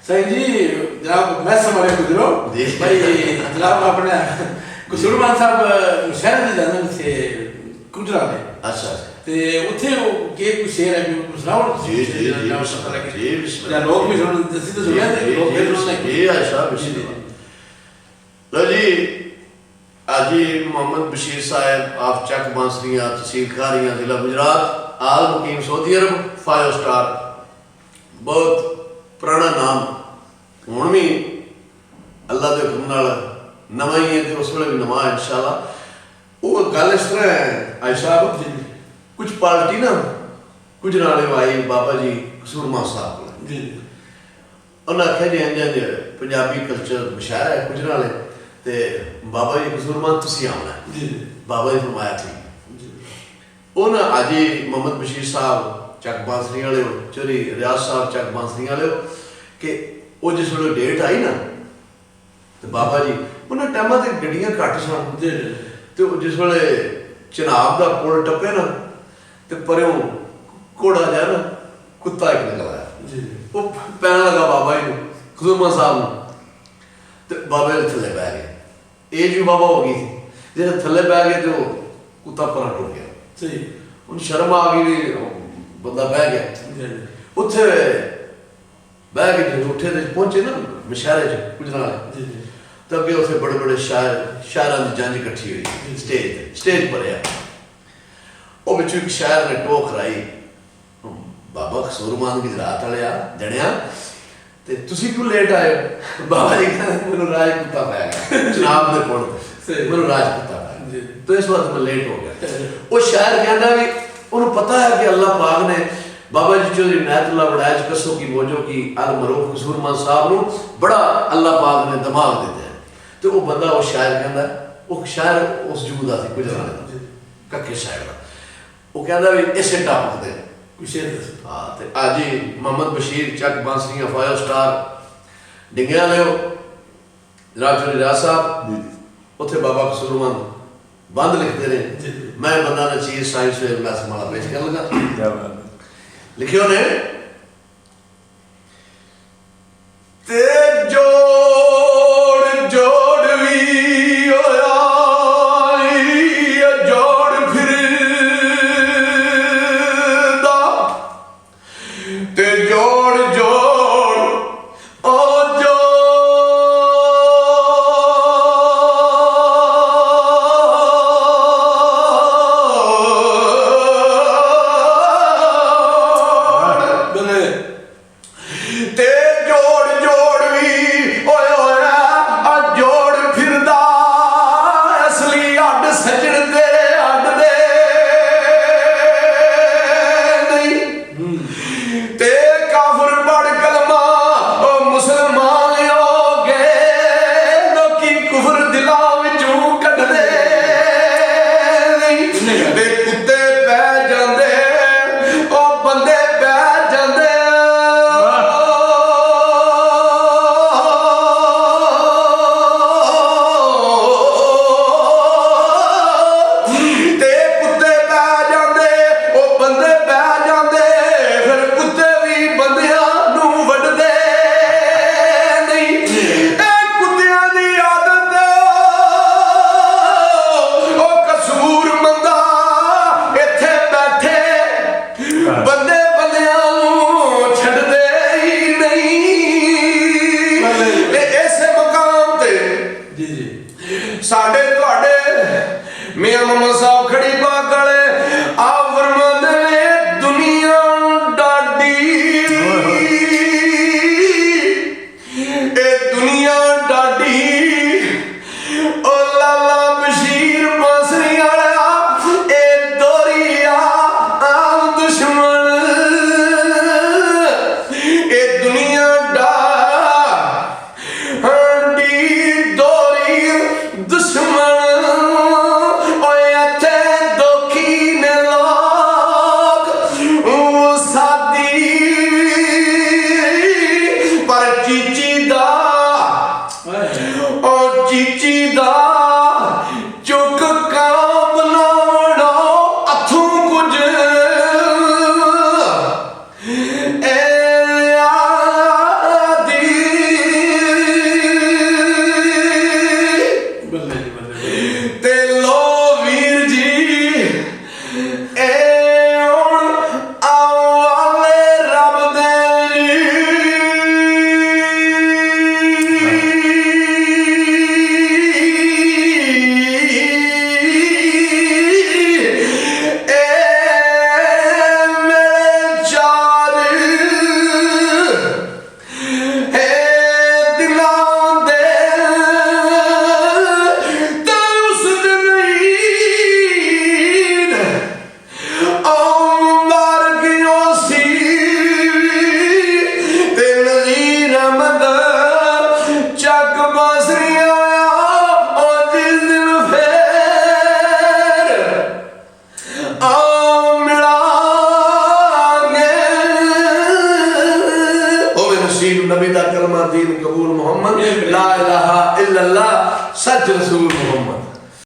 सही जी जनाब मैं हमारे गुजरो भाई जनाब अपने कसूरमान साहब शहर में जाने से गुजरा ने अच्छा ते उथे के कुछ शेर है भी सुनाओ जी जी जी या लोग भी सुन दसी तो सुनिया थे लोग भी सुनने ये आशा बिस्मिल्लाह लो जी आजी मोहम्मद बशीर साहब आप चक बांसरियां तहसील खारियां जिला गुजरात आल मुकीम सऊदी अरब 5 स्टार बहुत पुराना नाम हुण भी अल्लाह के हुक्म नाल नवा ही है ते उस वेले भी नवा है इंशाअल्लाह वो गल इस तरह है आई साहब कुछ पार्टी ना कुछ नाले आई बाबा जी कसूरमान साहब को जी उन्हें आख्या जी इंज पंजाबी कल्चर मुशायरा है कुछ नाले ते बाबा जी कसूरमान तुसीं आना जी बाबा जी फरमाया ठीक उन्हें आज ही मोहम्मद बशीर साहब चक बांसरी वाले चोरी रियाज साहब चक बांसरी वाले कि वो जिस वे डेट आई ना तो बाबा जी उन्हें टाइम से गड्डियां घट सन तो जिस वे चनाब का पुल टप्पे ना तो परों घोड़ा जा ना कुत्ता एक निकल आया वो पैन लगा बाबा जी कसूरमान साहब तो बाबे थले बह गए एज भी बाबा हो गई थी जो थले बह गए तो कुत्ता पर टुट गया सही उन शर्म आ गई बंदा बह गया उत्थे बह के जो उठे तो पहुंचे ना मशहरे गुजरात तो अगे उसे बड़े बड़े शायरां की जंज इकट्ठी हुई स्टेज पर वो बिचों एक शायर ने टोक कराई बाबा कसूरमान की रात वाले जनिया ते तुसी क्यों लेट आए बाबा जी कहते मैनू राज कुत्ता पै गया जनाब दे पुल मैनू राज कुत्ता पै गया तो इस बात मैं लेट हो गया वो शायर कहना भी उन्हें पता है कि अल्लाह पाक ने बाबा जी चौधरी नायतुल्लाह वड़ैच कसो की मोजो की अल मरूफ कसूरमान साहब को बड़ा अल्लाह पाक ने दिमाग दिता है तो वो बंदा वो शायर कहता वो शायर उस जूद का गुजरात कक्के शायर का वो कहता भी इसे टॉपिक दे हाँ तो आज ही मोहम्मद बशीर चक बांसरियां 5 स्टार डिंगिया लियो जनाब चौधरी रियाज साहब उत्थे बाबा कसूरमान बंद लिखते रहे मैं बंदा नचीर साइंस मैं समाला पेश कर लगा लिखियो ने ते जोड़ जोड़ भी होया जोड़ फिर दा ते जोड़ जोड़ ओ नसीब नबी दा कलमा दीन कबूल मोहम्मद ला इलाहा इल्लल्लाह सच रसूल मोहम्मद